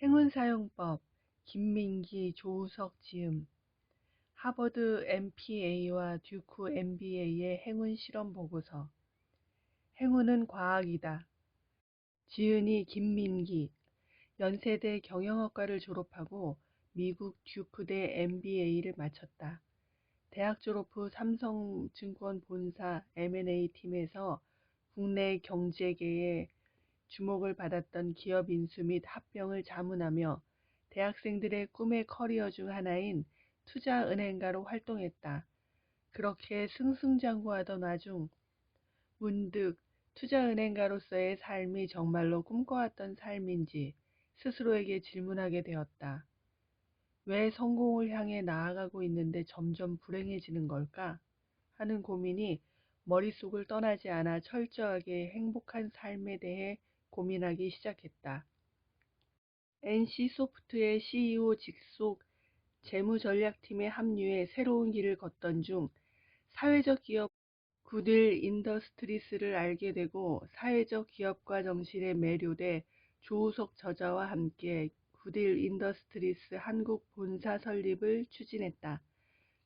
행운사용법, 김민기, 조우석 지음, 하버드 MPA와 듀크 MBA의 행운 실험 보고서. 행운은 과학이다. 지은이 김민기, 연세대 경영학과를 졸업하고 미국 듀크대 MBA를 마쳤다. 대학 졸업 후 삼성증권 본사 M&A 팀에서 국내 경제계에 주목을 받았던 기업 인수 및 합병을 자문하며 대학생들의 꿈의 커리어 중 하나인 투자은행가로 활동했다. 그렇게 승승장구하던 와중 문득 투자은행가로서의 삶이 정말로 꿈꿔왔던 삶인지 스스로에게 질문하게 되었다. 왜 성공을 향해 나아가고 있는데 점점 불행해지는 걸까? 하는 고민이 머릿속을 떠나지 않아 철저하게 행복한 삶에 대해 고민하기 시작했다. NC소프트의 CEO 직속 재무전략팀에 합류해 새로운 길을 걷던 중 사회적 기업 굿윌 인더스트리스를 알게 되고 사회적 기업가 정신에 매료돼 조우석 저자와 함께 굿윌 인더스트리스 한국 본사 설립을 추진했다.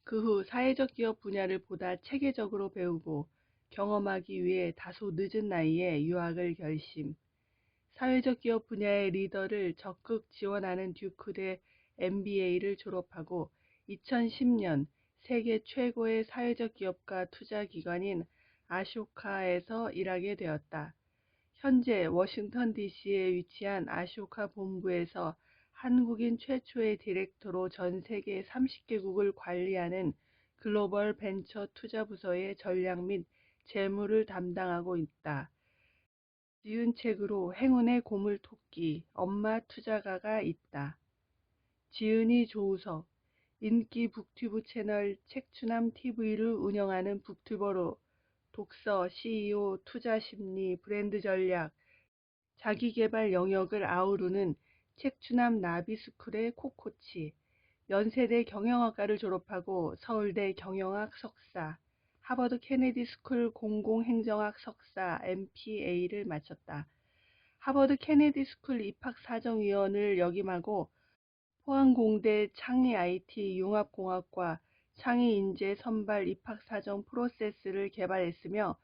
그 후 사회적 기업 분야를 보다 체계적으로 배우고 경험하기 위해 다소 늦은 나이에 유학을 결심. 사회적 기업 분야의 리더를 적극 지원하는 듀크대 MBA를 졸업하고 2010년 세계 최고의 사회적 기업가 투자 기관인 아쇼카에서 일하게 되었다. 현재 워싱턴 DC에 위치한 아쇼카 본부에서 한국인 최초의 디렉터로 전 세계 30개국을 관리하는 글로벌 벤처 투자 부서의 전략 및 재무를 담당하고 있다. 지은 책으로 행운의 고물토끼, 엄마 투자가가 있다. 지은이 조우석, 인기 북튜브 채널 책추남 TV를 운영하는 북튜버로 독서, CEO, 투자심리, 브랜드 전략, 자기계발 영역을 아우르는 책추남 나비스쿨의 코코치, 연세대 경영학과를 졸업하고 서울대 경영학 석사, 하버드 케네디 스쿨 공공행정학 석사 MPA를 마쳤다. 하버드 케네디 스쿨 입학사정위원을 역임하고 포항공대 창의 IT 융합공학과 창의인재 선발 입학사정 프로세스를 개발했으며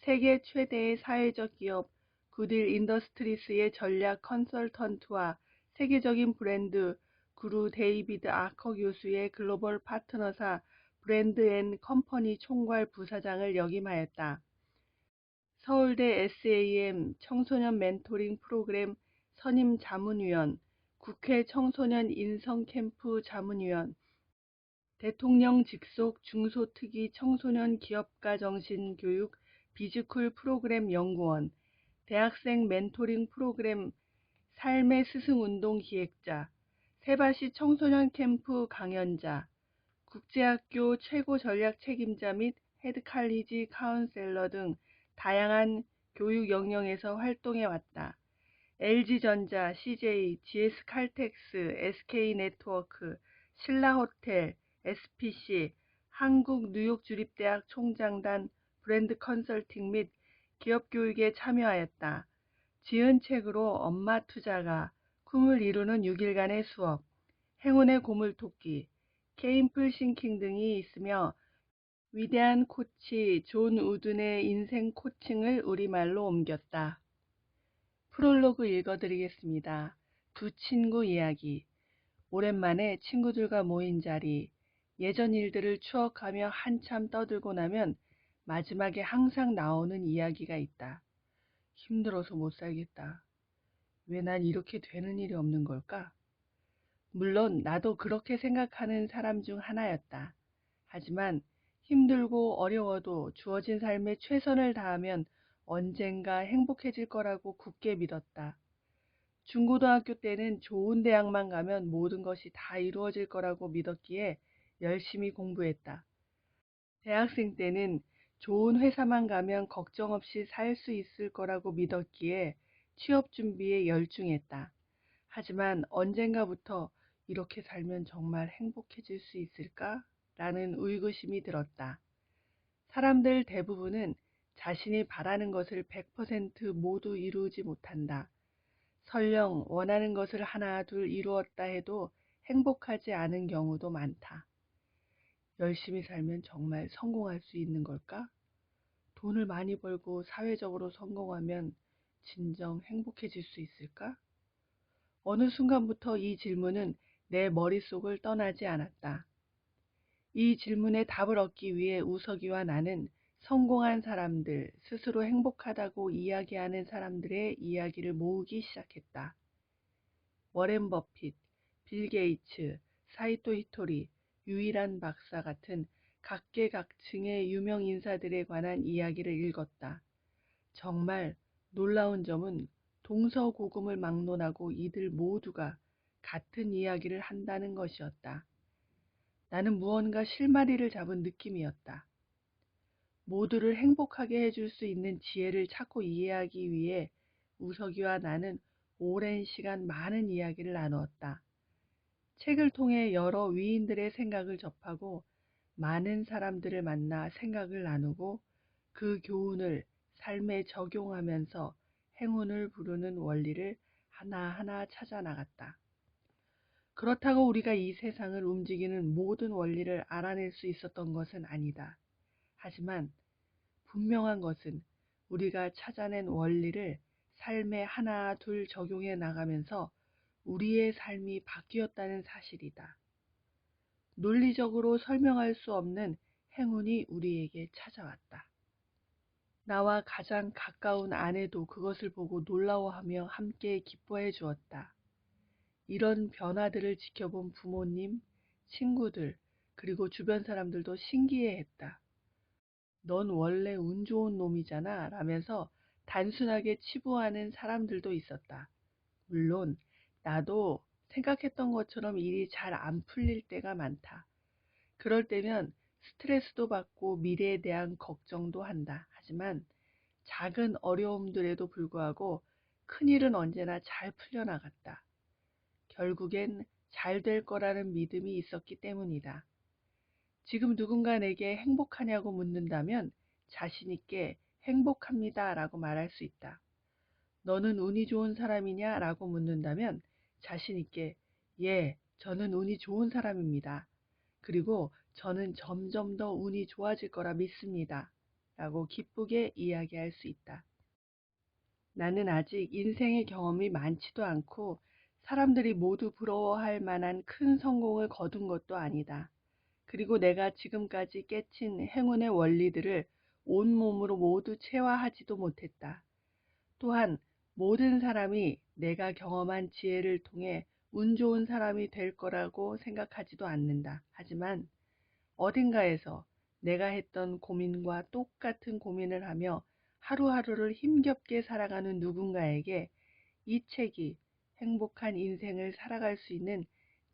세계 최대의 사회적 기업 굿윌 인더스트리스의 전략 컨설턴트와 세계적인 브랜드 구루 데이비드 아커 교수의 글로벌 파트너사 브랜드 앤 컴퍼니 총괄 부사장을 역임하였다. 서울대 SAM 청소년 멘토링 프로그램 선임 자문위원, 국회 청소년 인성 캠프 자문위원, 대통령 직속 중소특위 청소년 기업가 정신 교육 비즈쿨 프로그램 연구원, 대학생 멘토링 프로그램 삶의 스승운동 기획자, 세바시 청소년 캠프 강연자, 국제학교 최고 전략 책임자 및 헤드칼리지 카운셀러 등 다양한 교육 영역에서 활동해왔다. LG전자, CJ, GS칼텍스, SK네트워크, 신라호텔, SPC, 한국뉴욕주립대학 총장단 브랜드 컨설팅 및 기업교육에 참여하였다. 지은 책으로 엄마 투자가, 꿈을 이루는 6일간의 수업, 행운의 고물토끼, 케인풀 싱킹 등이 있으며 위대한 코치 존 우든의 인생 코칭을 우리말로 옮겼다. 프롤로그 읽어드리겠습니다. 두 친구 이야기. 오랜만에 친구들과 모인 자리. 예전 일들을 추억하며 한참 떠들고 나면 마지막에 항상 나오는 이야기가 있다. 힘들어서 못 살겠다. 왜 난 이렇게 되는 일이 없는 걸까? 물론 나도 그렇게 생각하는 사람 중 하나였다. 하지만 힘들고 어려워도 주어진 삶에 최선을 다하면 언젠가 행복해질 거라고 굳게 믿었다. 중고등학교 때는 좋은 대학만 가면 모든 것이 다 이루어질 거라고 믿었기에 열심히 공부했다. 대학생 때는 좋은 회사만 가면 걱정 없이 살 수 있을 거라고 믿었기에 취업 준비에 열중했다. 하지만 언젠가부터 이렇게 살면 정말 행복해질 수 있을까? 라는 의구심이 들었다. 사람들 대부분은 자신이 바라는 것을 100% 모두 이루지 못한다. 설령 원하는 것을 하나 둘 이루었다 해도 행복하지 않은 경우도 많다. 열심히 살면 정말 성공할 수 있는 걸까? 돈을 많이 벌고 사회적으로 성공하면 진정 행복해질 수 있을까? 어느 순간부터 이 질문은 내 머릿속을 떠나지 않았다. 이 질문에 답을 얻기 위해 우석이와 나는 성공한 사람들, 스스로 행복하다고 이야기하는 사람들의 이야기를 모으기 시작했다. 워렌 버핏, 빌 게이츠, 사이토 히토리, 유일한 박사 같은 각계각층의 유명 인사들에 관한 이야기를 읽었다. 정말 놀라운 점은 동서고금을 막론하고 이들 모두가 같은 이야기를 한다는 것이었다. 나는 무언가 실마리를 잡은 느낌이었다. 모두를 행복하게 해줄 수 있는 지혜를 찾고 이해하기 위해 우석이와 나는 오랜 시간 많은 이야기를 나누었다. 책을 통해 여러 위인들의 생각을 접하고 많은 사람들을 만나 생각을 나누고 그 교훈을 삶에 적용하면서 행운을 부르는 원리를 하나하나 찾아 나갔다. 그렇다고 우리가 이 세상을 움직이는 모든 원리를 알아낼 수 있었던 것은 아니다. 하지만 분명한 것은 우리가 찾아낸 원리를 삶에 하나 둘 적용해 나가면서 우리의 삶이 바뀌었다는 사실이다. 논리적으로 설명할 수 없는 행운이 우리에게 찾아왔다. 나와 가장 가까운 아내도 그것을 보고 놀라워하며 함께 기뻐해 주었다. 이런 변화들을 지켜본 부모님, 친구들, 그리고 주변 사람들도 신기해했다. 넌 원래 운 좋은 놈이잖아 라면서 단순하게 치부하는 사람들도 있었다. 물론 나도 생각했던 것처럼 일이 잘 안 풀릴 때가 많다. 그럴 때면 스트레스도 받고 미래에 대한 걱정도 한다. 하지만 작은 어려움들에도 불구하고 큰일은 언제나 잘 풀려나갔다. 결국엔 잘 될 거라는 믿음이 있었기 때문이다. 지금 누군가 내게 행복하냐고 묻는다면 자신 있게 행복합니다 라고 말할 수 있다. 너는 운이 좋은 사람이냐 라고 묻는다면 자신 있게 예, 저는 운이 좋은 사람입니다. 그리고 저는 점점 더 운이 좋아질 거라 믿습니다. 라고 기쁘게 이야기할 수 있다. 나는 아직 인생의 경험이 많지도 않고 사람들이 모두 부러워할 만한 큰 성공을 거둔 것도 아니다. 그리고 내가 지금까지 깨친 행운의 원리들을 온몸으로 모두 체화하지도 못했다. 또한 모든 사람이 내가 경험한 지혜를 통해 운 좋은 사람이 될 거라고 생각하지도 않는다. 하지만 어딘가에서 내가 했던 고민과 똑같은 고민을 하며 하루하루를 힘겹게 살아가는 누군가에게 이 책이 행복한 인생을 살아갈 수 있는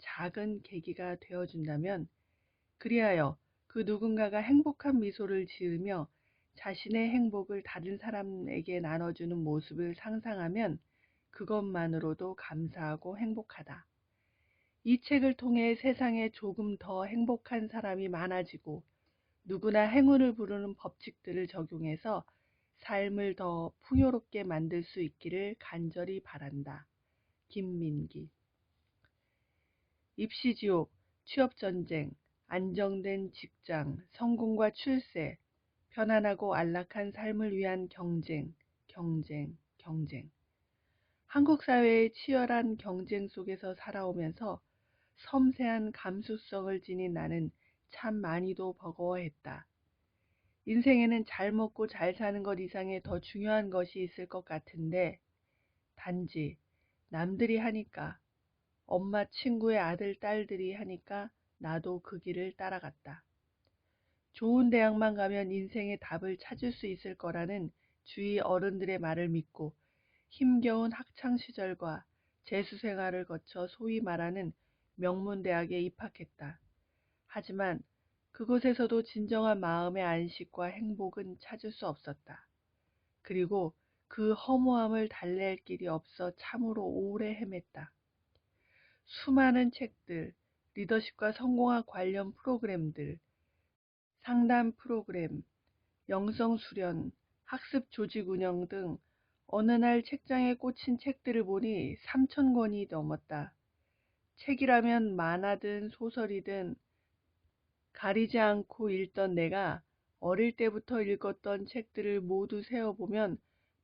작은 계기가 되어준다면 그리하여 그 누군가가 행복한 미소를 지으며 자신의 행복을 다른 사람에게 나눠주는 모습을 상상하면 그것만으로도 감사하고 행복하다. 이 책을 통해 세상에 조금 더 행복한 사람이 많아지고 누구나 행운을 부르는 법칙들을 적용해서 삶을 더 풍요롭게 만들 수 있기를 간절히 바란다. 김민기. 입시지옥, 취업전쟁, 안정된 직장, 성공과 출세, 편안하고 안락한 삶을 위한 경쟁, 경쟁, 경쟁. 한국 사회의 치열한 경쟁 속에서 살아오면서 섬세한 감수성을 지닌 나는 참 많이도 버거워했다. 인생에는 잘 먹고 잘 사는 것 이상의 더 중요한 것이 있을 것 같은데 단지 남들이 하니까 엄마 친구의 아들 딸들이 하니까 나도 그 길을 따라갔다. 좋은 대학만 가면 인생의 답을 찾을 수 있을 거라는 주위 어른들의 말을 믿고 힘겨운 학창시절과 재수생활을 거쳐 소위 말하는 명문대학에 입학했다. 하지만 그곳에서도 진정한 마음의 안식과 행복은 찾을 수 없었다. 그리고 그 허무함을 달랠 길이 없어 참으로 오래 헤맸다. 수많은 책들, 리더십과 성공학 관련 프로그램들, 상담 프로그램, 영성 수련, 학습 조직 운영 등 어느 날 책장에 꽂힌 책들을 보니 3,000권이 넘었다. 책이라면 만화든 소설이든 가리지 않고 읽던 내가 어릴 때부터 읽었던 책들을 모두 세어보면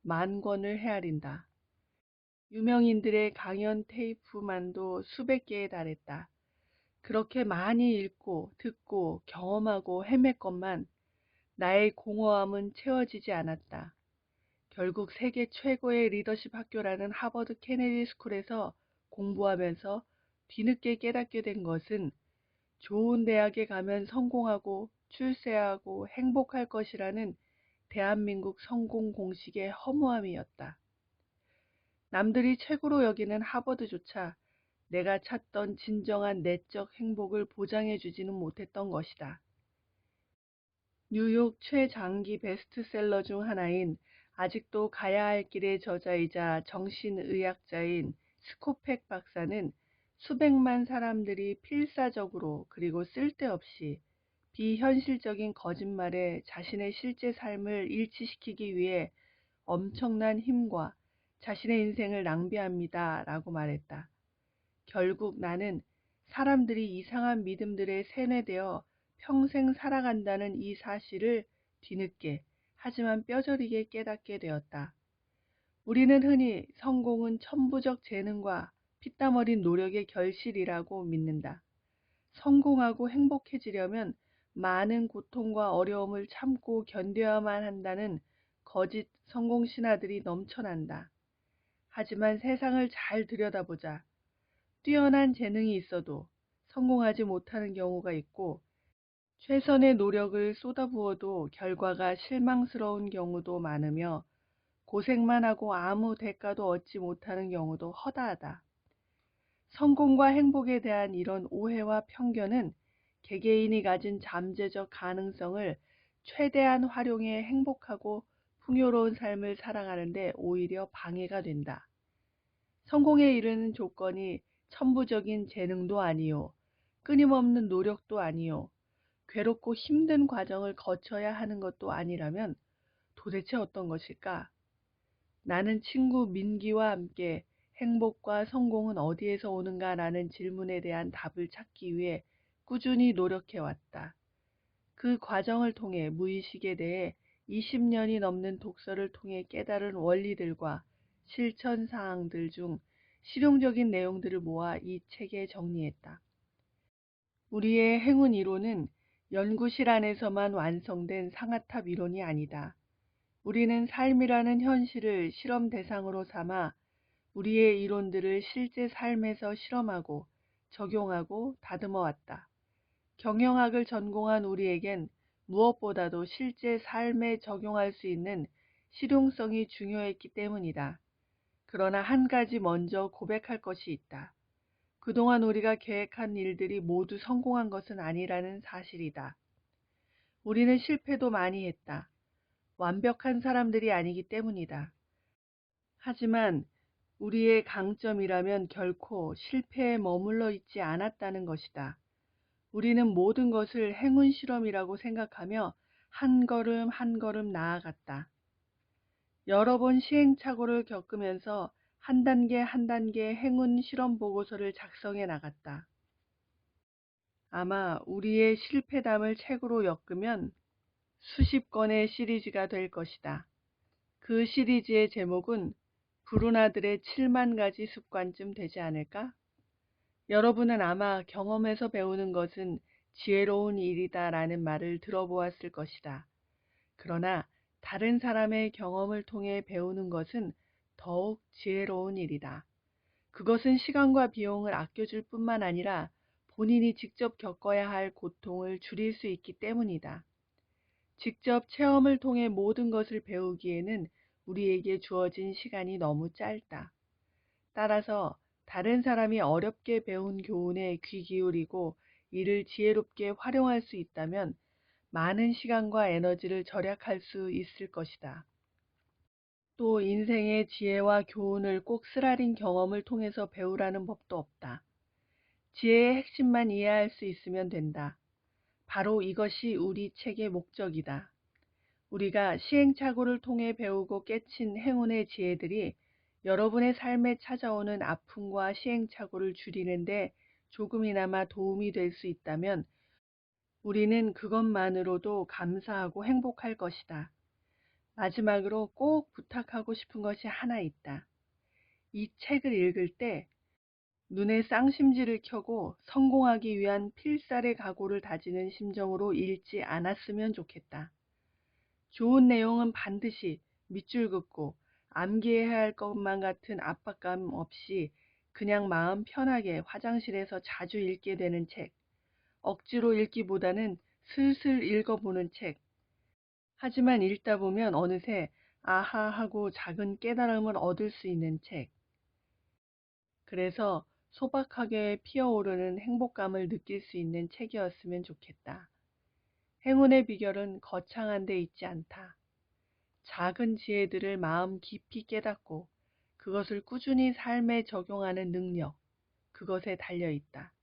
10,000권을 헤아린다. 유명인들의 강연 테이프만도 수백 개에 달했다. 그렇게 많이 읽고 듣고 경험하고 헤맸건만 나의 공허함은 채워지지 않았다. 결국 세계 최고의 리더십 학교라는 하버드 케네디 스쿨에서 공부하면서 뒤늦게 깨닫게 된 것은 좋은 대학에 가면 성공하고 출세하고 행복할 것이라는 대한민국 성공 공식의 허무함이었다. 남들이 최고로 여기는 하버드조차 내가 찾던 진정한 내적 행복을 보장해주지는 못했던 것이다. 뉴욕 최장기 베스트셀러 중 하나인 아직도 가야 할 길의 저자이자 정신의학자인 스코펙 박사는 수백만 사람들이 필사적으로 그리고 쓸데없이 비현실적인 거짓말에 자신의 실제 삶을 일치시키기 위해 엄청난 힘과 자신의 인생을 낭비합니다. 라고 말했다. 결국 나는 사람들이 이상한 믿음들에 세뇌되어 평생 살아간다는 이 사실을 뒤늦게 하지만 뼈저리게 깨닫게 되었다. 우리는 흔히 성공은 천부적 재능과 피땀 어린 노력의 결실이라고 믿는다. 성공하고 행복해지려면 많은 고통과 어려움을 참고 견뎌야만 한다는 거짓 성공 신화들이 넘쳐난다. 하지만 세상을 잘 들여다보자. 뛰어난 재능이 있어도 성공하지 못하는 경우가 있고 최선의 노력을 쏟아부어도 결과가 실망스러운 경우도 많으며 고생만 하고 아무 대가도 얻지 못하는 경우도 허다하다. 성공과 행복에 대한 이런 오해와 편견은 개개인이 가진 잠재적 가능성을 최대한 활용해 행복하고 풍요로운 삶을 살아가는 데 오히려 방해가 된다. 성공에 이르는 조건이 천부적인 재능도 아니요, 끊임없는 노력도 아니요, 괴롭고 힘든 과정을 거쳐야 하는 것도 아니라면 도대체 어떤 것일까? 나는 친구 민기와 함께 행복과 성공은 어디에서 오는가 라는 질문에 대한 답을 찾기 위해 꾸준히 노력해왔다. 그 과정을 통해 무의식에 대해 20년이 넘는 독서를 통해 깨달은 원리들과 실천 사항들 중 실용적인 내용들을 모아 이 책에 정리했다. 우리의 행운 이론은 연구실 안에서만 완성된 상아탑 이론이 아니다. 우리는 삶이라는 현실을 실험 대상으로 삼아 우리의 이론들을 실제 삶에서 실험하고 적용하고 다듬어 왔다. 경영학을 전공한 우리에겐 무엇보다도 실제 삶에 적용할 수 있는 실용성이 중요했기 때문이다. 그러나 한 가지 먼저 고백할 것이 있다. 그동안 우리가 계획한 일들이 모두 성공한 것은 아니라는 사실이다. 우리는 실패도 많이 했다. 완벽한 사람들이 아니기 때문이다. 하지만 우리의 강점이라면 결코 실패에 머물러 있지 않았다는 것이다. 우리는 모든 것을 행운 실험이라고 생각하며 한 걸음 한 걸음 나아갔다. 여러 번 시행착오를 겪으면서 한 단계 한 단계 행운 실험 보고서를 작성해 나갔다. 아마 우리의 실패담을 책으로 엮으면 수십 권의 시리즈가 될 것이다. 그 시리즈의 제목은 브루나들의 7만 가지 습관쯤 되지 않을까? 여러분은 아마 경험에서 배우는 것은 지혜로운 일이다라는 말을 들어보았을 것이다. 그러나 다른 사람의 경험을 통해 배우는 것은 더욱 지혜로운 일이다. 그것은 시간과 비용을 아껴줄 뿐만 아니라 본인이 직접 겪어야 할 고통을 줄일 수 있기 때문이다. 직접 체험을 통해 모든 것을 배우기에는 우리에게 주어진 시간이 너무 짧다. 따라서 다른 사람이 어렵게 배운 교훈에 귀 기울이고 이를 지혜롭게 활용할 수 있다면 많은 시간과 에너지를 절약할 수 있을 것이다. 또 인생의 지혜와 교훈을 꼭 쓰라린 경험을 통해서 배우라는 법도 없다. 지혜의 핵심만 이해할 수 있으면 된다. 바로 이것이 우리 책의 목적이다. 우리가 시행착오를 통해 배우고 깨친 행운의 지혜들이 여러분의 삶에 찾아오는 아픔과 시행착오를 줄이는데 조금이나마 도움이 될 수 있다면 우리는 그것만으로도 감사하고 행복할 것이다. 마지막으로 꼭 부탁하고 싶은 것이 하나 있다. 이 책을 읽을 때 눈에 쌍심지를 켜고 성공하기 위한 필살의 각오를 다지는 심정으로 읽지 않았으면 좋겠다. 좋은 내용은 반드시 밑줄 긋고 암기해야 할 것만 같은 압박감 없이 그냥 마음 편하게 화장실에서 자주 읽게 되는 책, 억지로 읽기보다는 슬슬 읽어보는 책, 하지만 읽다 보면 어느새 아하 하고 작은 깨달음을 얻을 수 있는 책, 그래서 소박하게 피어오르는 행복감을 느낄 수 있는 책이었으면 좋겠다. 행운의 비결은 거창한 데 있지 않다. 작은 지혜들을 마음 깊이 깨닫고 그것을 꾸준히 삶에 적용하는 능력, 그것에 달려 있다.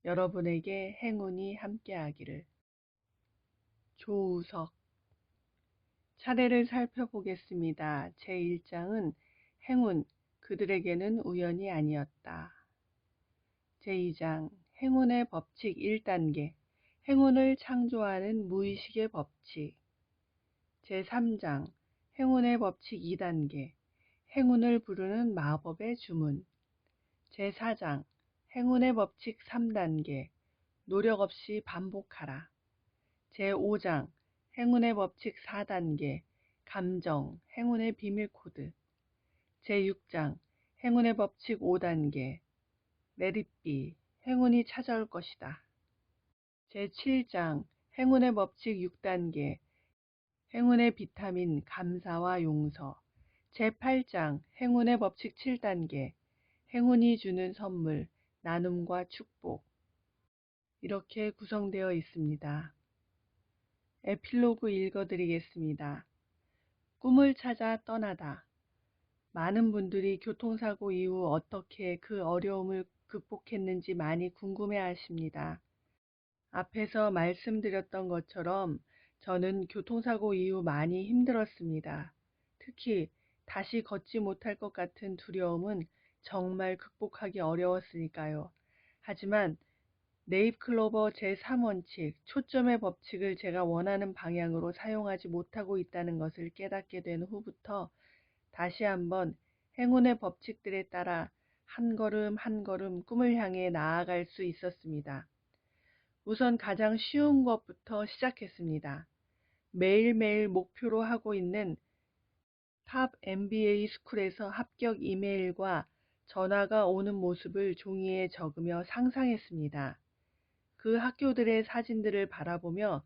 여러분에게 행운이 함께하기를. 조우석. 차례를 살펴보겠습니다. 제1장은 행운, 그들에게는 우연이 아니었다. 제2장, 행운의 법칙 1단계, 행운을 창조하는 무의식의 법칙. 제3장, 행운의 법칙 2단계, 행운을 부르는 마법의 주문. 제4장, 행운의 법칙 3단계, 노력 없이 반복하라. 제5장, 행운의 법칙 4단계, 감정, 행운의 비밀 코드. 제6장, 행운의 법칙 5단계, Let it be, 행운이 찾아올 것이다. 제7장, 행운의 법칙 6단계, 행운의 비타민, 감사와 용서. 제8장, 행운의 법칙 7단계, 행운이 주는 선물, 나눔과 축복. 이렇게 구성되어 있습니다. 에필로그 읽어드리겠습니다. 꿈을 찾아 떠나다. 많은 분들이 교통사고 이후 어떻게 그 어려움을 극복했는지 많이 궁금해 하십니다. 앞에서 말씀드렸던 것처럼 저는 교통사고 이후 많이 힘들었습니다. 특히 다시 걷지 못할 것 같은 두려움은 정말 극복하기 어려웠으니까요. 하지만 네잎클로버 제3원칙, 초점의 법칙을 제가 원하는 방향으로 사용하지 못하고 있다는 것을 깨닫게 된 후부터 다시 한번 행운의 법칙들에 따라 한 걸음 한 걸음 꿈을 향해 나아갈 수 있었습니다. 우선 가장 쉬운 것부터 시작했습니다. 매일매일 목표로 하고 있는 탑 MBA 스쿨에서 합격 이메일과 전화가 오는 모습을 종이에 적으며 상상했습니다. 그 학교들의 사진들을 바라보며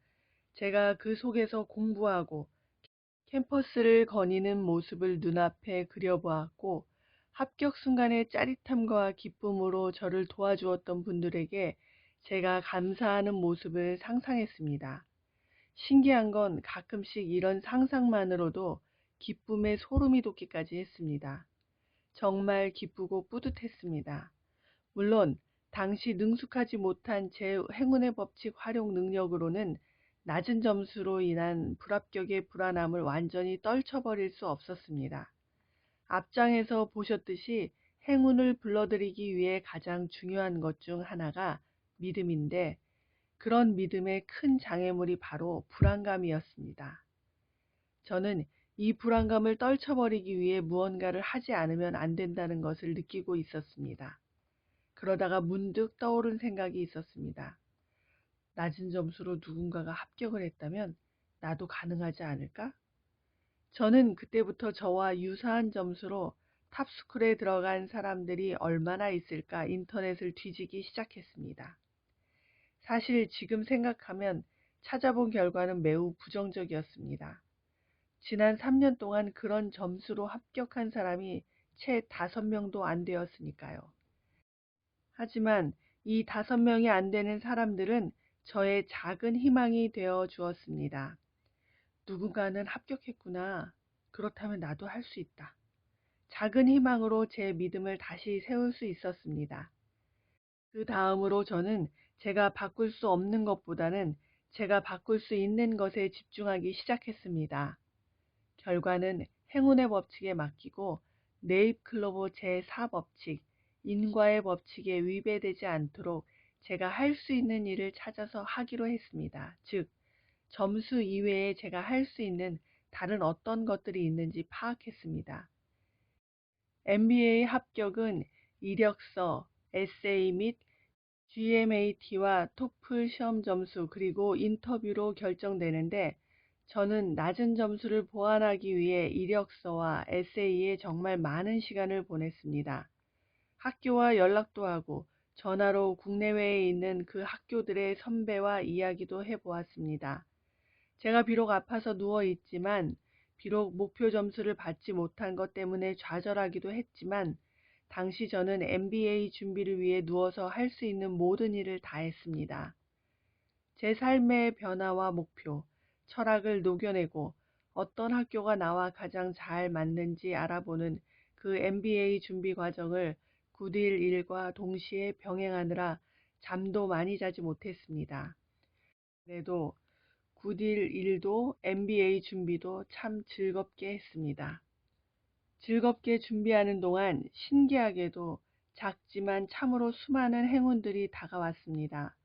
제가 그 속에서 공부하고 캠퍼스를 거니는 모습을 눈앞에 그려보았고 합격 순간의 짜릿함과 기쁨으로 저를 도와주었던 분들에게 제가 감사하는 모습을 상상했습니다. 신기한 건 가끔씩 이런 상상만으로도 기쁨에 소름이 돋기까지 했습니다. 정말 기쁘고 뿌듯했습니다. 물론 당시 능숙하지 못한 제 행운의 법칙 활용 능력으로는 낮은 점수로 인한 불합격의 불안함을 완전히 떨쳐버릴 수 없었습니다. 앞장에서 보셨듯이 행운을 불러들이기 위해 가장 중요한 것 중 하나가 믿음인데 그런 믿음의 큰 장애물이 바로 불안감이었습니다. 저는 이 불안감을 떨쳐버리기 위해 무언가를 하지 않으면 안 된다는 것을 느끼고 있었습니다. 그러다가 문득 떠오른 생각이 있었습니다. 낮은 점수로 누군가가 합격을 했다면 나도 가능하지 않을까? 저는 그때부터 저와 유사한 점수로 탑스쿨에 들어간 사람들이 얼마나 있을까 인터넷을 뒤지기 시작했습니다. 사실 지금 생각하면 찾아본 결과는 매우 부정적이었습니다. 지난 3년 동안 그런 점수로 합격한 사람이 채 5명도 안 되었으니까요. 하지만 이 5명이 안 되는 사람들은 저의 작은 희망이 되어 주었습니다. 누군가는 합격했구나. 그렇다면 나도 할 수 있다. 작은 희망으로 제 믿음을 다시 세울 수 있었습니다. 그 다음으로 저는 제가 바꿀 수 없는 것보다는 제가 바꿀 수 있는 것에 집중하기 시작했습니다. 결과는 행운의 법칙에 맡기고 네잎클로버 제4법칙, 인과의 법칙에 위배되지 않도록 제가 할 수 있는 일을 찾아서 하기로 했습니다. 즉, 점수 이외에 제가 할 수 있는 다른 어떤 것들이 있는지 파악했습니다. MBA 합격은 이력서, 에세이 및 GMAT와 토플 시험 점수 그리고 인터뷰로 결정되는데 저는 낮은 점수를 보완하기 위해 이력서와 에세이에 정말 많은 시간을 보냈습니다. 학교와 연락도 하고 전화로 국내외에 있는 그 학교들의 선배와 이야기도 해보았습니다. 제가 비록 아파서 누워 있지만, 비록 목표 점수를 받지 못한 것 때문에 좌절하기도 했지만, 당시 저는 MBA 준비를 위해 누워서 할 수 있는 모든 일을 다 했습니다. 제 삶의 변화와 목표, 철학을 녹여내고 어떤 학교가 나와 가장 잘 맞는지 알아보는 그 MBA 준비 과정을 9일 일과 동시에 병행하느라 잠도 많이 자지 못했습니다. 그래도 9일 일도 MBA 준비도 참 즐겁게 했습니다. 즐겁게 준비하는 동안 신기하게도 작지만 참으로 수많은 행운들이 다가왔습니다.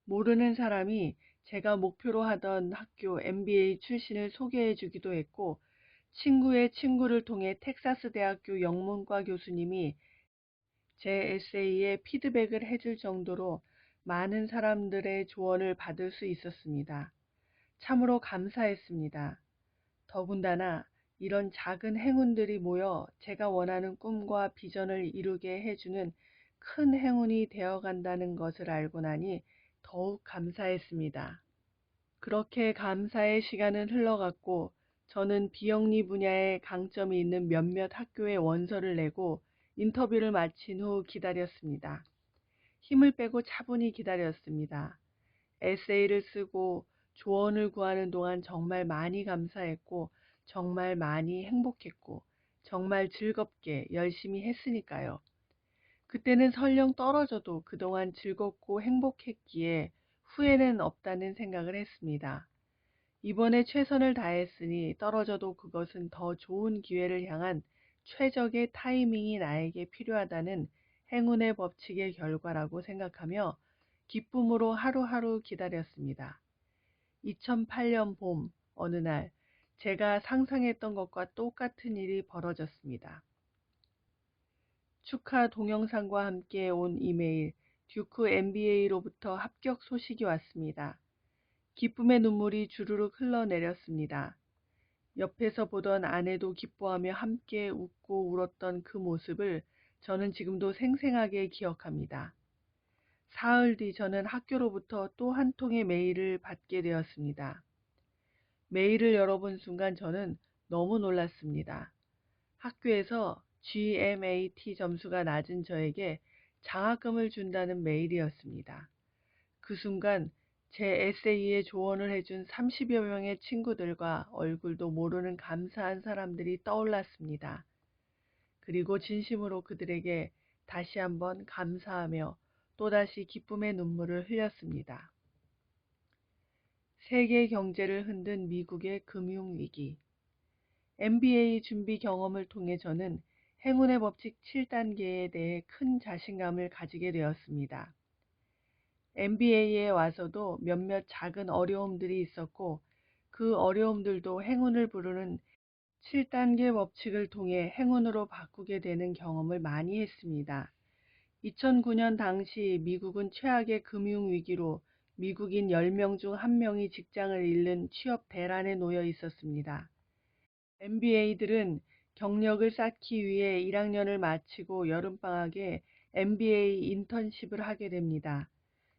모르는 사람이 제가 목표로 하던 학교 MBA 출신을 소개해 주기도 했고, 친구의 친구를 통해 텍사스 대학교 영문과 교수님이 제 에세이에 피드백을 해줄 정도로 많은 사람들의 조언을 받을 수 있었습니다. 참으로 감사했습니다. 더군다나 이런 작은 행운들이 모여 제가 원하는 꿈과 비전을 이루게 해주는 큰 행운이 되어간다는 것을 알고 나니 더욱 감사했습니다. 그렇게 감사의 시간은 흘러갔고 저는 비영리 분야에 강점이 있는 몇몇 학교에 원서를 내고 인터뷰를 마친 후 기다렸습니다. 힘을 빼고 차분히 기다렸습니다. 에세이를 쓰고 조언을 구하는 동안 정말 많이 감사했고 정말 많이 행복했고 정말 즐겁게 열심히 했으니까요. 그때는 설령 떨어져도 그동안 즐겁고 행복했기에 후회는 없다는 생각을 했습니다. 이번에 최선을 다했으니 떨어져도 그것은 더 좋은 기회를 향한 최적의 타이밍이 나에게 필요하다는 행운의 법칙의 결과라고 생각하며 기쁨으로 하루하루 기다렸습니다. 2008년 봄 어느 날 제가 상상했던 것과 똑같은 일이 벌어졌습니다. 축하 동영상과 함께 온 이메일, 듀크 MBA로부터 합격 소식이 왔습니다. 기쁨의 눈물이 주르륵 흘러내렸습니다. 옆에서 보던 아내도 기뻐하며 함께 웃고 울었던 그 모습을 저는 지금도 생생하게 기억합니다. 사흘 뒤 저는 학교로부터 또 한 통의 메일을 받게 되었습니다. 메일을 열어본 순간 저는 너무 놀랐습니다. 학교에서 GMAT 점수가 낮은 저에게 장학금을 준다는 메일이었습니다. 그 순간 제 에세이에 조언을 해준 30여 명의 친구들과 얼굴도 모르는 감사한 사람들이 떠올랐습니다. 그리고 진심으로 그들에게 다시 한번 감사하며 또다시 기쁨의 눈물을 흘렸습니다. 세계 경제를 흔든 미국의 금융위기. MBA 준비 경험을 통해 저는 행운의 법칙 7단계에 대해 큰 자신감을 가지게 되었습니다. MBA에 와서도 몇몇 작은 어려움들이 있었고 그 어려움들도 행운을 부르는 7단계 법칙을 통해 행운으로 바꾸게 되는 경험을 많이 했습니다. 2009년 당시 미국은 최악의 금융위기로 미국인 10명 중 1명이 직장을 잃는 취업 대란에 놓여 있었습니다. MBA들은 경력을 쌓기 위해 1학년을 마치고 여름방학에 MBA 인턴십을 하게 됩니다.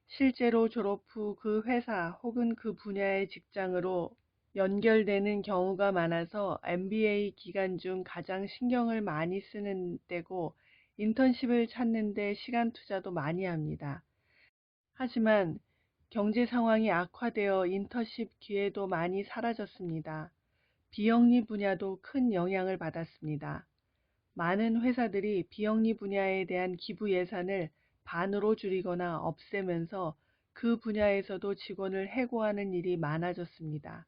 실제로 졸업 후 그 회사 혹은 그 분야의 직장으로 연결되는 경우가 많아서 MBA 기간 중 가장 신경을 많이 쓰는 때고 인턴십을 찾는 데 시간 투자도 많이 합니다. 하지만 경제 상황이 악화되어 인턴십 기회도 많이 사라졌습니다. 비영리 분야도 큰 영향을 받았습니다. 많은 회사들이 비영리 분야에 대한 기부 예산을 반으로 줄이거나 없애면서 그 분야에서도 직원을 해고하는 일이 많아졌습니다.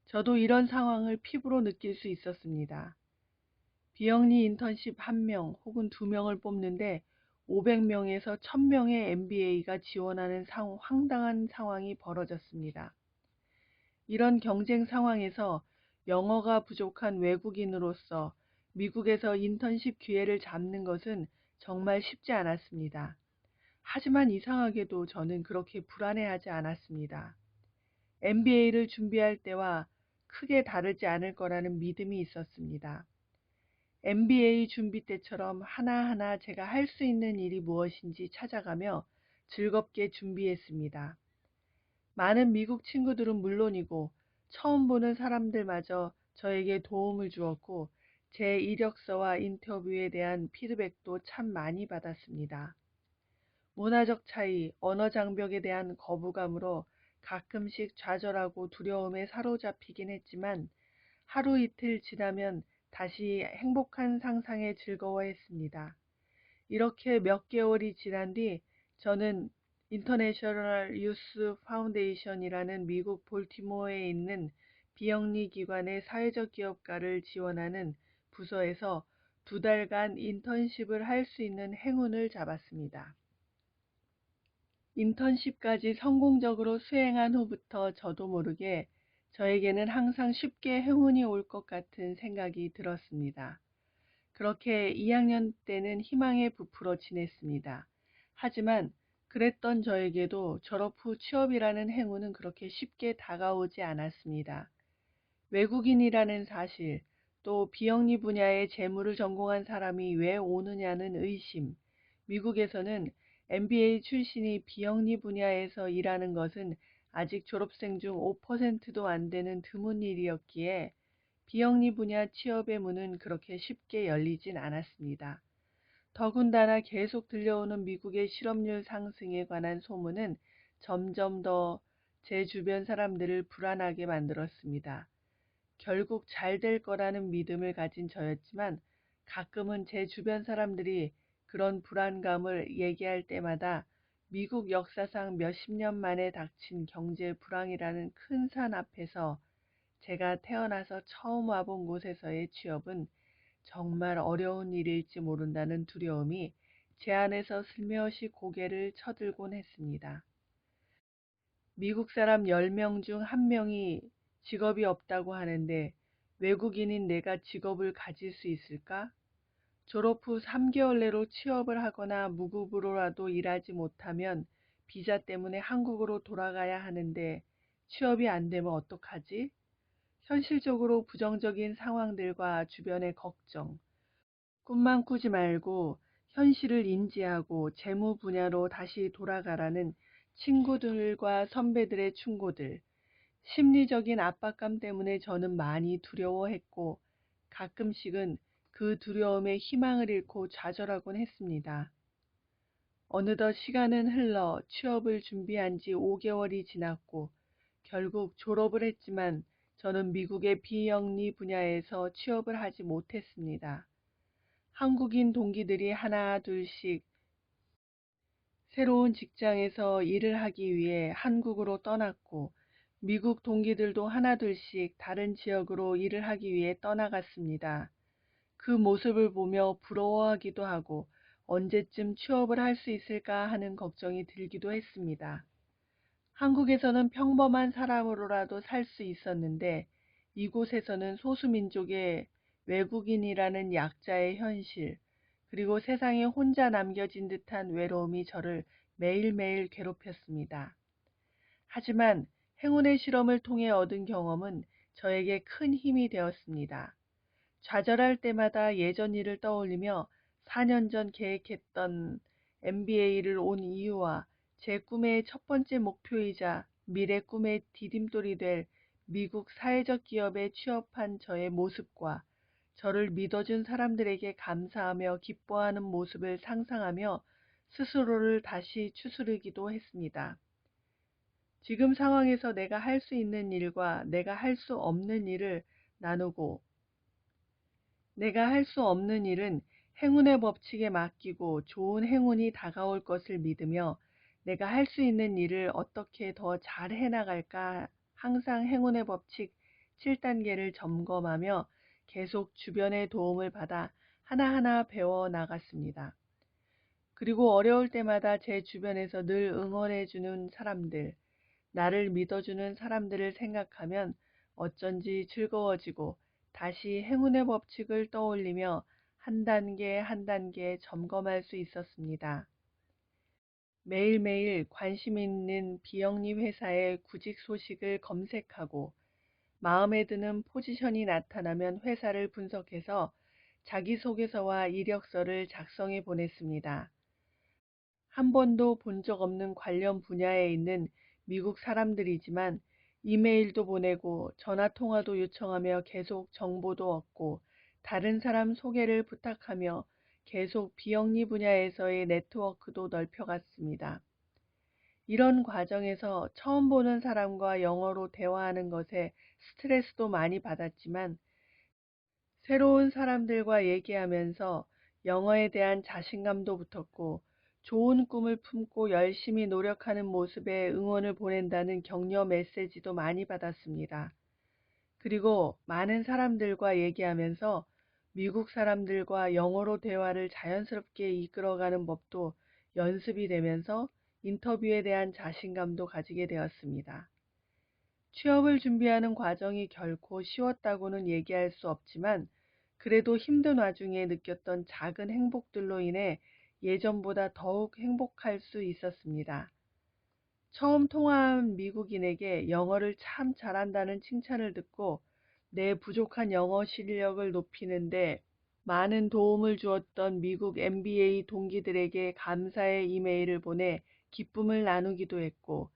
저도 이런 상황을 피부로 느낄 수 있었습니다. 비영리 인턴십 1명 혹은 2명을 뽑는데 500명에서 1000명의 MBA가 지원하는 황당한 상황이 벌어졌습니다. 이런 경쟁 상황에서 영어가 부족한 외국인으로서 미국에서 인턴십 기회를 잡는 것은 정말 쉽지 않았습니다. 하지만 이상하게도 저는 그렇게 불안해하지 않았습니다. MBA를 준비할 때와 크게 다르지 않을 거라는 믿음이 있었습니다. MBA 준비 때처럼 하나하나 제가 할 수 있는 일이 무엇인지 찾아가며 즐겁게 준비했습니다. 많은 미국 친구들은 물론이고 처음 보는 사람들마저 저에게 도움을 주었고 제 이력서와 인터뷰에 대한 피드백도 참 많이 받았습니다. 문화적 차이, 언어 장벽에 대한 거부감으로 가끔씩 좌절하고 두려움에 사로잡히긴 했지만 하루 이틀 지나면 다시 행복한 상상에 즐거워했습니다. 이렇게 몇 개월이 지난 뒤 저는 인터내셔널 유스 파운데이션이라는 미국 볼티모어에 있는 비영리 기관의 사회적 기업가를 지원하는 부서에서 2달간 인턴십을 할 수 있는 행운을 잡았습니다. 인턴십까지 성공적으로 수행한 후부터 저도 모르게 저에게는 항상 쉽게 행운이 올 것 같은 생각이 들었습니다. 그렇게 2학년 때는 희망에 부풀어 지냈습니다. 하지만 그랬던 저에게도 졸업 후 취업이라는 행운은 그렇게 쉽게 다가오지 않았습니다. 외국인이라는 사실, 또 비영리 분야의 재무를 전공한 사람이 왜 오느냐는 의심, 미국에서는 MBA 출신이 비영리 분야에서 일하는 것은 아직 졸업생 중 5%도 안 되는 드문 일이었기에 비영리 분야 취업의 문은 그렇게 쉽게 열리진 않았습니다. 더군다나 계속 들려오는 미국의 실업률 상승에 관한 소문은 점점 더 제 주변 사람들을 불안하게 만들었습니다. 결국 잘 될 거라는 믿음을 가진 저였지만 가끔은 제 주변 사람들이 그런 불안감을 얘기할 때마다 미국 역사상 몇십 년 만에 닥친 경제 불황이라는 큰 산 앞에서 제가 태어나서 처음 와본 곳에서의 취업은 정말 어려운 일일지 모른다는 두려움이 제 안에서 슬며시 고개를 쳐들곤 했습니다. 미국 사람 10명 중 1명이 직업이 없다고 하는데 외국인인 내가 직업을 가질 수 있을까? 졸업 후 3개월 내로 취업을 하거나 무급으로라도 일하지 못하면 비자 때문에 한국으로 돌아가야 하는데 취업이 안 되면 어떡하지? 현실적으로 부정적인 상황들과 주변의 걱정, 꿈만 꾸지 말고 현실을 인지하고 재무 분야로 다시 돌아가라는 친구들과 선배들의 충고들, 심리적인 압박감 때문에 저는 많이 두려워했고 가끔씩은 그 두려움에 희망을 잃고 좌절하곤 했습니다. 어느덧 시간은 흘러 취업을 준비한 지 5개월이 지났고 결국 졸업을 했지만 저는 미국의 비영리 분야에서 취업을 하지 못했습니다. 한국인 동기들이 하나 둘씩 새로운 직장에서 일을 하기 위해 한국으로 떠났고 미국 동기들도 하나 둘씩 다른 지역으로 일을 하기 위해 떠나갔습니다. 그 모습을 보며 부러워하기도 하고 언제쯤 취업을 할 수 있을까 하는 걱정이 들기도 했습니다. 한국에서는 평범한 사람으로라도 살 수 있었는데 이곳에서는 소수민족의 외국인이라는 약자의 현실, 그리고 세상에 혼자 남겨진 듯한 외로움이 저를 매일매일 괴롭혔습니다. 하지만 행운의 실험을 통해 얻은 경험은 저에게 큰 힘이 되었습니다. 좌절할 때마다 예전 일을 떠올리며 4년 전 계획했던 MBA를 온 이유와 제 꿈의 첫 번째 목표이자 미래 꿈의 디딤돌이 될 미국 사회적 기업에 취업한 저의 모습과 저를 믿어준 사람들에게 감사하며 기뻐하는 모습을 상상하며 스스로를 다시 추스르기도 했습니다. 지금 상황에서 내가 할 수 있는 일과 내가 할 수 없는 일을 나누고 내가 할 수 없는 일은 행운의 법칙에 맡기고 좋은 행운이 다가올 것을 믿으며 내가 할 수 있는 일을 어떻게 더 잘 해나갈까 항상 행운의 법칙 7단계를 점검하며 계속 주변의 도움을 받아 하나하나 배워 나갔습니다. 그리고 어려울 때마다 제 주변에서 늘 응원해주는 사람들, 나를 믿어주는 사람들을 생각하면 어쩐지 즐거워지고 다시 행운의 법칙을 떠올리며 한 단계 한 단계 점검할 수 있었습니다. 매일매일 관심 있는 비영리 회사의 구직 소식을 검색하고 마음에 드는 포지션이 나타나면 회사를 분석해서 자기소개서와 이력서를 작성해 보냈습니다. 한 번도 본 적 없는 관련 분야에 있는 미국 사람들이지만 이메일도 보내고 전화통화도 요청하며 계속 정보도 얻고 다른 사람 소개를 부탁하며 계속 비영리 분야에서의 네트워크도 넓혀갔습니다. 이런 과정에서 처음 보는 사람과 영어로 대화하는 것에 스트레스도 많이 받았지만 새로운 사람들과 얘기하면서 영어에 대한 자신감도 붙었고 좋은 꿈을 품고 열심히 노력하는 모습에 응원을 보낸다는 격려 메시지도 많이 받았습니다. 그리고 많은 사람들과 얘기하면서 미국 사람들과 영어로 대화를 자연스럽게 이끌어가는 법도 연습이 되면서 인터뷰에 대한 자신감도 가지게 되었습니다. 취업을 준비하는 과정이 결코 쉬웠다고는 얘기할 수 없지만 그래도 힘든 와중에 느꼈던 작은 행복들로 인해 예전보다 더욱 행복할 수 있었습니다. 처음 통화한 미국인에게 영어를 참 잘한다는 칭찬을 듣고 내 부족한 영어 실력을 높이는데 많은 도움을 주었던 미국 MBA 동기들에게 감사의 이메일을 보내 기쁨을 나누기도 했고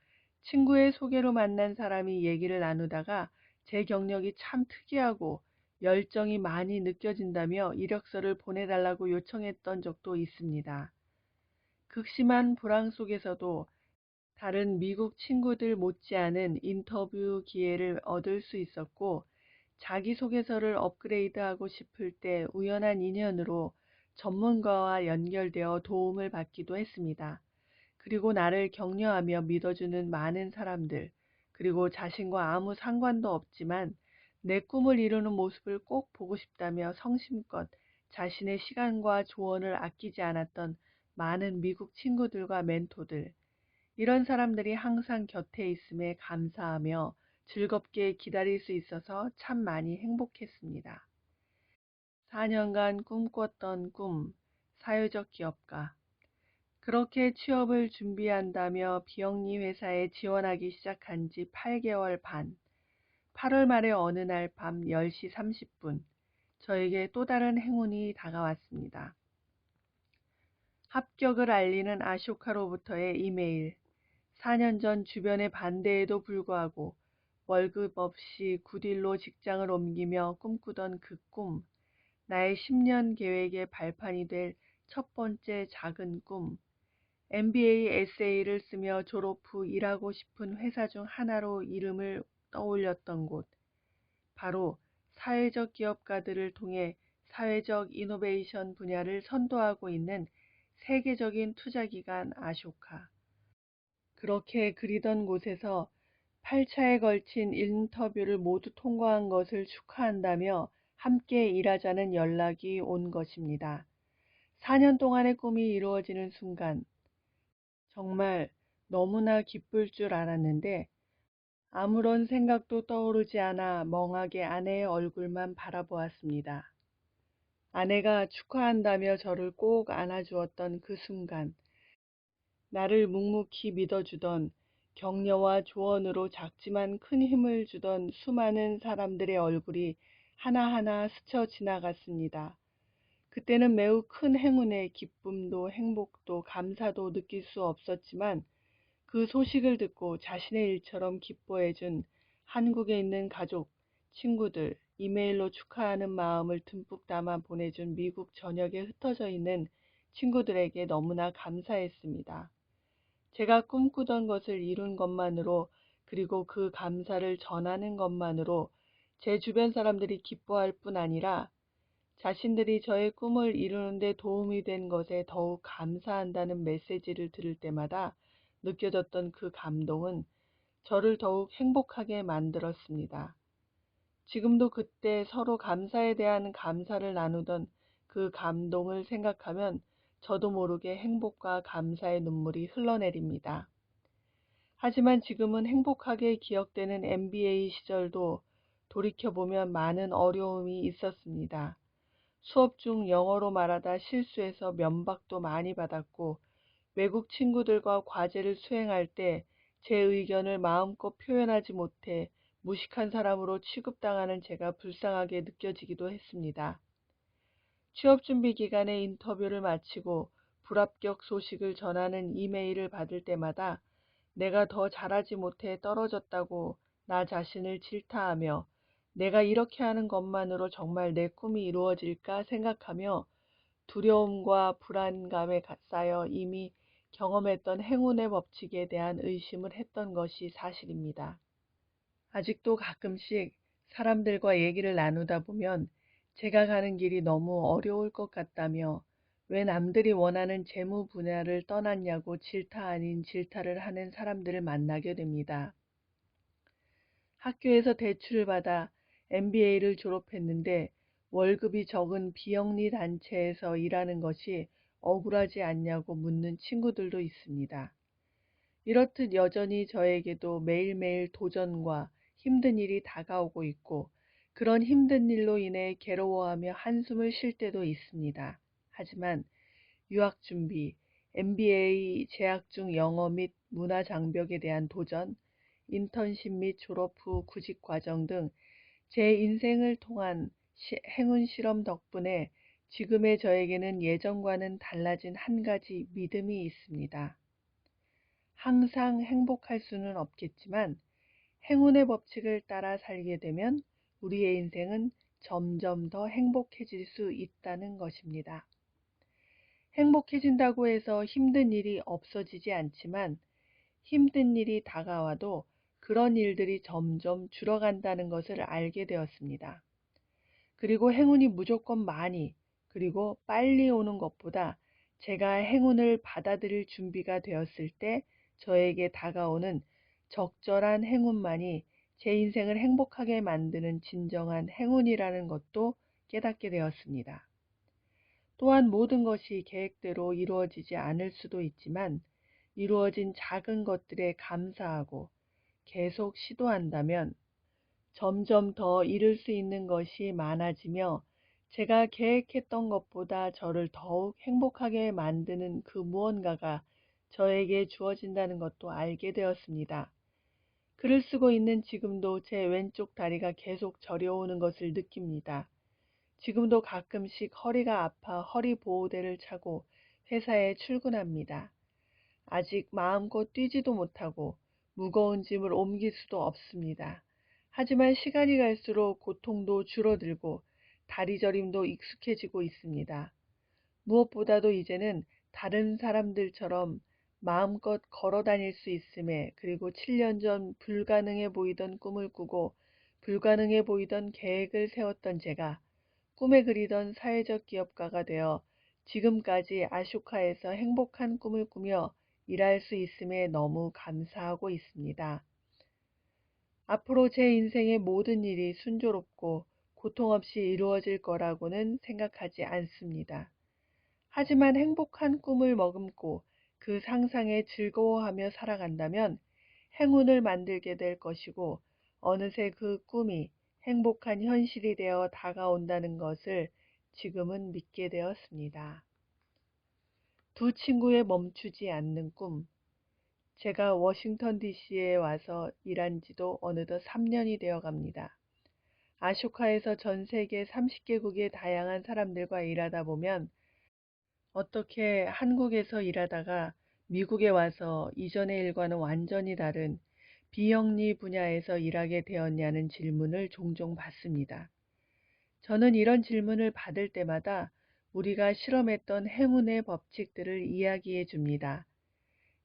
친구의 소개로 만난 사람이 얘기를 나누다가 제 경력이 참 특이하고 열정이 많이 느껴진다며 이력서를 보내달라고 요청했던 적도 있습니다. 극심한 불황 속에서도 다른 미국 친구들 못지않은 인터뷰 기회를 얻을 수 있었고 자기소개서를 업그레이드하고 싶을 때 우연한 인연으로 전문가와 연결되어 도움을 받기도 했습니다. 그리고 나를 격려하며 믿어주는 많은 사람들, 그리고 자신과 아무 상관도 없지만 내 꿈을 이루는 모습을 꼭 보고 싶다며 성심껏 자신의 시간과 조언을 아끼지 않았던 많은 미국 친구들과 멘토들, 이런 사람들이 항상 곁에 있음에 감사하며 즐겁게 기다릴 수 있어서 참 많이 행복했습니다. 4년간 꿈꿨던 꿈, 사회적 기업가. 그렇게 취업을 준비한다며 비영리 회사에 지원하기 시작한 지 8개월 반. 8월 말의 어느 날 밤 10시 30분, 저에게 또 다른 행운이 다가왔습니다. 합격을 알리는 아쇼카로부터의 이메일. 4년 전 주변의 반대에도 불구하고 월급 없이 9일로 직장을 옮기며 꿈꾸던 그 꿈, 나의 10년 계획의 발판이 될 첫 번째 작은 꿈, MBA 에세이를 쓰며 졸업 후 일하고 싶은 회사 중 하나로 이름을 떠올렸던 곳, 바로 사회적 기업가들을 통해 사회적 이노베이션 분야를 선도하고 있는 세계적인 투자기관 아쇼카. 그렇게 그리던 곳에서 8차에 걸친 인터뷰를 모두 통과한 것을 축하한다며 함께 일하자는 연락이 온 것입니다. 4년 동안의 꿈이 이루어지는 순간 정말 너무나 기쁠 줄 알았는데 아무런 생각도 떠오르지 않아 멍하게 아내의 얼굴만 바라보았습니다. 아내가 축하한다며 저를 꼭 안아주었던 그 순간 나를 묵묵히 믿어주던 격려와 조언으로 작지만 큰 힘을 주던 수많은 사람들의 얼굴이 하나하나 스쳐 지나갔습니다. 그때는 매우 큰 행운의 기쁨도 행복도 감사도 느낄 수 없었지만 그 소식을 듣고 자신의 일처럼 기뻐해준 한국에 있는 가족, 친구들, 이메일로 축하하는 마음을 듬뿍 담아 보내준 미국 전역에 흩어져 있는 친구들에게 너무나 감사했습니다. 제가 꿈꾸던 것을 이룬 것만으로 그리고 그 감사를 전하는 것만으로 제 주변 사람들이 기뻐할 뿐 아니라 자신들이 저의 꿈을 이루는 데 도움이 된 것에 더욱 감사한다는 메시지를 들을 때마다 느껴졌던 그 감동은 저를 더욱 행복하게 만들었습니다. 지금도 그때 서로 감사에 대한 감사를 나누던 그 감동을 생각하면 저도 모르게 행복과 감사의 눈물이 흘러내립니다. 하지만 지금은 행복하게 기억되는 MBA 시절도 돌이켜보면 많은 어려움이 있었습니다. 수업 중 영어로 말하다 실수해서 면박도 많이 받았고, 외국 친구들과 과제를 수행할 때 제 의견을 마음껏 표현하지 못해 무식한 사람으로 취급당하는 제가 불쌍하게 느껴지기도 했습니다. 취업 준비 기간에 인터뷰를 마치고 불합격 소식을 전하는 이메일을 받을 때마다 내가 더 잘하지 못해 떨어졌다고 나 자신을 질타하며 내가 이렇게 하는 것만으로 정말 내 꿈이 이루어질까 생각하며 두려움과 불안감에 쌓여 이미 경험했던 행운의 법칙에 대한 의심을 했던 것이 사실입니다. 아직도 가끔씩 사람들과 얘기를 나누다 보면 제가 가는 길이 너무 어려울 것 같다며 왜 남들이 원하는 재무 분야를 떠났냐고 질타 아닌 질타를 하는 사람들을 만나게 됩니다. 학교에서 대출을 받아 MBA를 졸업했는데 월급이 적은 비영리 단체에서 일하는 것이 억울하지 않냐고 묻는 친구들도 있습니다. 이렇듯 여전히 저에게도 매일매일 도전과 힘든 일이 다가오고 있고 그런 힘든 일로 인해 괴로워하며 한숨을 쉴 때도 있습니다. 하지만 유학 준비, MBA 재학 중 영어 및 문화 장벽에 대한 도전, 인턴십 및 졸업 후 구직 과정 등 제 인생을 통한 행운 실험 덕분에 지금의 저에게는 예전과는 달라진 한 가지 믿음이 있습니다. 항상 행복할 수는 없겠지만 행운의 법칙을 따라 살게 되면 우리의 인생은 점점 더 행복해질 수 있다는 것입니다. 행복해진다고 해서 힘든 일이 없어지지 않지만 힘든 일이 다가와도 그런 일들이 점점 줄어간다는 것을 알게 되었습니다. 그리고 행운이 무조건 많이 그리고 빨리 오는 것보다 제가 행운을 받아들일 준비가 되었을 때 저에게 다가오는 적절한 행운만이 제 인생을 행복하게 만드는 진정한 행운이라는 것도 깨닫게 되었습니다. 또한 모든 것이 계획대로 이루어지지 않을 수도 있지만 이루어진 작은 것들에 감사하고 계속 시도한다면 점점 더 이룰 수 있는 것이 많아지며 제가 계획했던 것보다 저를 더욱 행복하게 만드는 그 무언가가 저에게 주어진다는 것도 알게 되었습니다. 글을 쓰고 있는 지금도 제 왼쪽 다리가 계속 저려오는 것을 느낍니다. 지금도 가끔씩 허리가 아파 허리 보호대를 차고 회사에 출근합니다. 아직 마음껏 뛰지도 못하고 무거운 짐을 옮길 수도 없습니다. 하지만 시간이 갈수록 고통도 줄어들고 다리 저림도 익숙해지고 있습니다. 무엇보다도 이제는 다른 사람들처럼 마음껏 걸어 다닐 수 있음에 그리고 7년 전 불가능해 보이던 꿈을 꾸고 불가능해 보이던 계획을 세웠던 제가 꿈에 그리던 사회적 기업가가 되어 지금까지 아쇼카에서 행복한 꿈을 꾸며 일할 수 있음에 너무 감사하고 있습니다. 앞으로 제 인생의 모든 일이 순조롭고 고통 없이 이루어질 거라고는 생각하지 않습니다. 하지만 행복한 꿈을 머금고 그 상상에 즐거워하며 살아간다면 행운을 만들게 될 것이고 어느새 그 꿈이 행복한 현실이 되어 다가온다는 것을 지금은 믿게 되었습니다. 두 친구의 멈추지 않는 꿈. 제가 워싱턴 DC에 와서 일한 지도 어느덧 3년이 되어 갑니다. 아쇼카에서 전 세계 30개국의 다양한 사람들과 일하다 보면 어떻게 한국에서 일하다가 미국에 와서 이전의 일과는 완전히 다른 비영리 분야에서 일하게 되었냐는 질문을 종종 받습니다. 저는 이런 질문을 받을 때마다 우리가 실험했던 행운의 법칙들을 이야기해 줍니다.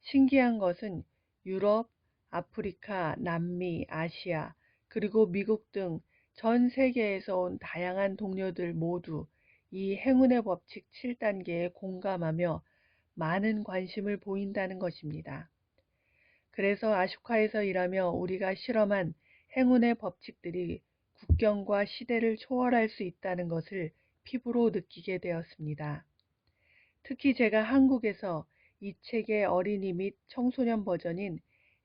신기한 것은 유럽, 아프리카, 남미, 아시아, 그리고 미국 등 전 세계에서 온 다양한 동료들 모두 이 행운의 법칙 7단계에 공감하며 많은 관심을 보인다는 것입니다. 그래서 아쇼카에서 일하며 우리가 실험한 행운의 법칙들이 국경과 시대를 초월할 수 있다는 것을 피부로 느끼게 되었습니다. 특히 제가 한국에서 이 책의 어린이 및 청소년 버전인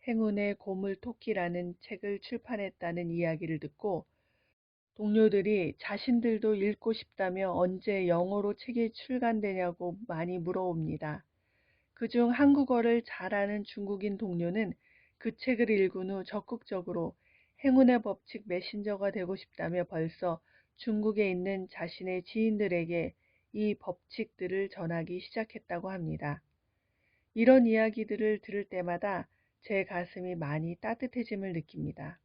행운의 고물토끼라는 책을 출판했다는 이야기를 듣고 동료들이 자신들도 읽고 싶다며 언제 영어로 책이 출간되냐고 많이 물어옵니다. 그중 한국어를 잘하는 중국인 동료는 그 책을 읽은 후 적극적으로 행운의 법칙 메신저가 되고 싶다며 벌써 중국에 있는 자신의 지인들에게 이 법칙들을 전하기 시작했다고 합니다. 이런 이야기들을 들을 때마다 제 가슴이 많이 따뜻해짐을 느낍니다.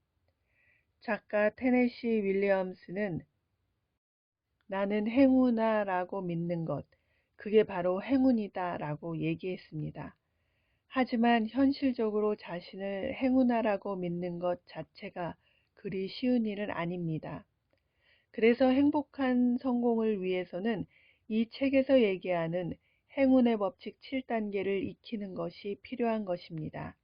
작가 테네시 윌리엄스는 나는 행운아라고 믿는 것, 그게 바로 행운이다 라고 얘기했습니다. 하지만 현실적으로 자신을 행운아라고 믿는 것 자체가 그리 쉬운 일은 아닙니다. 그래서 행복한 성공을 위해서는 이 책에서 얘기하는 행운의 법칙 7단계를 익히는 것이 필요한 것입니다.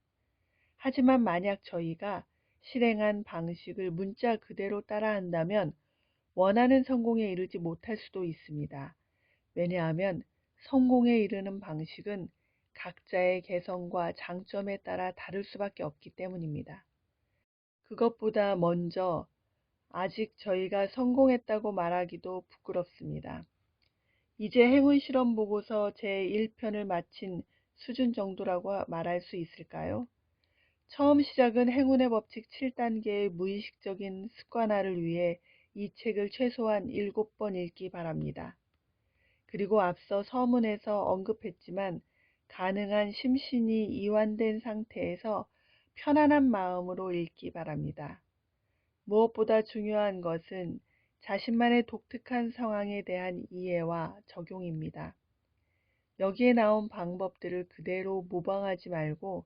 하지만 만약 저희가 실행한 방식을 문자 그대로 따라한다면 원하는 성공에 이르지 못할 수도 있습니다. 왜냐하면 성공에 이르는 방식은 각자의 개성과 장점에 따라 다를 수밖에 없기 때문입니다. 그것보다 먼저 아직 저희가 성공했다고 말하기도 부끄럽습니다. 이제 행운 실험 보고서 제1편을 마친 수준 정도라고 말할 수 있을까요? 처음 시작은 행운의 법칙 7단계의 무의식적인 습관화를 위해 이 책을 최소한 7번 읽기 바랍니다. 그리고 앞서 서문에서 언급했지만 가능한 심신이 이완된 상태에서 편안한 마음으로 읽기 바랍니다. 무엇보다 중요한 것은 자신만의 독특한 상황에 대한 이해와 적용입니다. 여기에 나온 방법들을 그대로 모방하지 말고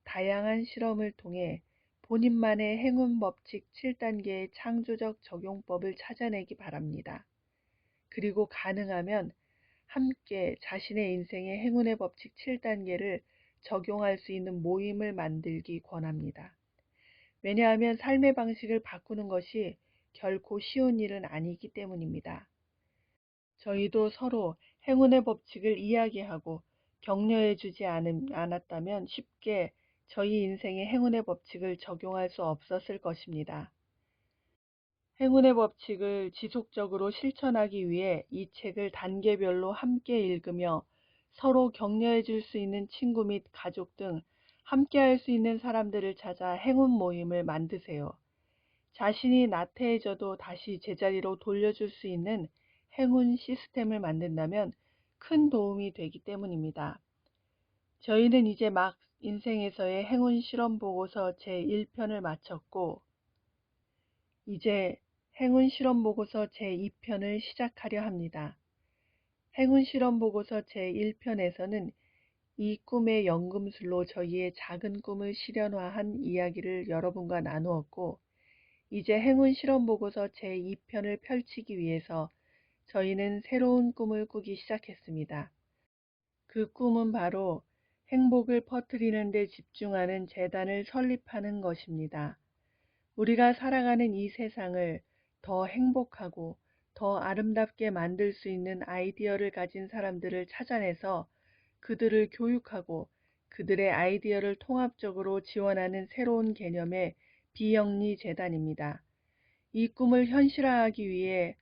다양한 실험을 통해 본인만의 행운 법칙 7단계의 창조적 적용법을 찾아내기 바랍니다. 그리고 가능하면 함께 자신의 인생의 행운의 법칙 7단계를 적용할 수 있는 모임을 만들기 권합니다. 왜냐하면 삶의 방식을 바꾸는 것이 결코 쉬운 일은 아니기 때문입니다. 저희도 서로 행운의 법칙을 이야기하고 격려해주지 않았다면 쉽게 저희 인생의 행운의 법칙을 적용할 수 없었을 것입니다. 행운의 법칙을 지속적으로 실천하기 위해 이 책을 단계별로 함께 읽으며 서로 격려해 줄 수 있는 친구 및 가족 등 함께 할 수 있는 사람들을 찾아 행운 모임을 만드세요. 자신이 나태해져도 다시 제자리로 돌려줄 수 있는 행운 시스템을 만든다면 큰 도움이 되기 때문입니다. 저희는 이제 막 인생에서의 행운 실험 보고서 제1편을 마쳤고 이제 행운 실험 보고서 제2편을 시작하려 합니다. 행운 실험 보고서 제1편에서는 이 꿈의 연금술로 저희의 작은 꿈을 실현화한 이야기를 여러분과 나누었고 이제 행운 실험 보고서 제2편을 펼치기 위해서 저희는 새로운 꿈을 꾸기 시작했습니다. 그 꿈은 바로 행복을 퍼뜨리는 데 집중하는 재단을 설립하는 것입니다. 우리가 살아가는 이 세상을 더 행복하고 더 아름답게 만들 수 있는 아이디어를 가진 사람들을 찾아내서 그들을 교육하고 그들의 아이디어를 통합적으로 지원하는 새로운 개념의 비영리 재단입니다. 이 꿈을 현실화하기 위해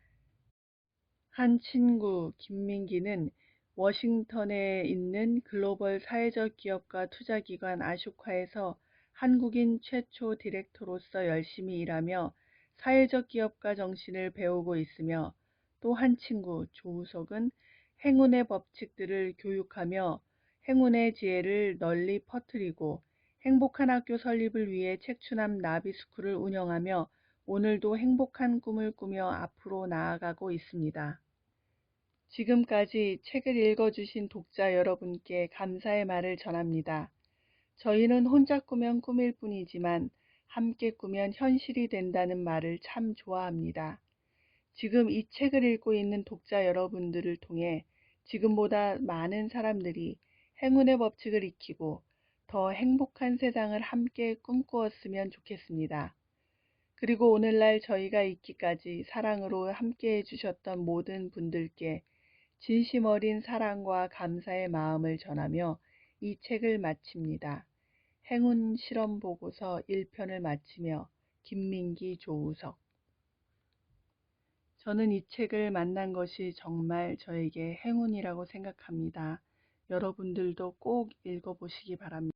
한 친구 김민기는 워싱턴에 있는 글로벌 사회적 기업가 투자기관 아쇼카에서 한국인 최초 디렉터로서 열심히 일하며 사회적 기업가 정신을 배우고 있으며 또 한 친구 조우석은 행운의 법칙들을 교육하며 행운의 지혜를 널리 퍼뜨리고 행복한 학교 설립을 위해 책추남 나비스쿨을 운영하며 오늘도 행복한 꿈을 꾸며 앞으로 나아가고 있습니다. 지금까지 책을 읽어주신 독자 여러분께 감사의 말을 전합니다. 저희는 혼자 꾸면 꿈일 뿐이지만 함께 꾸면 현실이 된다는 말을 참 좋아합니다. 지금 이 책을 읽고 있는 독자 여러분들을 통해 지금보다 많은 사람들이 행운의 법칙을 익히고 더 행복한 세상을 함께 꿈꾸었으면 좋겠습니다. 그리고 오늘날 저희가 있기까지 사랑으로 함께 해주셨던 모든 분들께 진심 어린 사랑과 감사의 마음을 전하며 이 책을 마칩니다. 행운 실험 보고서 1편을 마치며 김민기 조우석. 저는 이 책을 만난 것이 정말 저에게 행운이라고 생각합니다. 여러분들도 꼭 읽어보시기 바랍니다.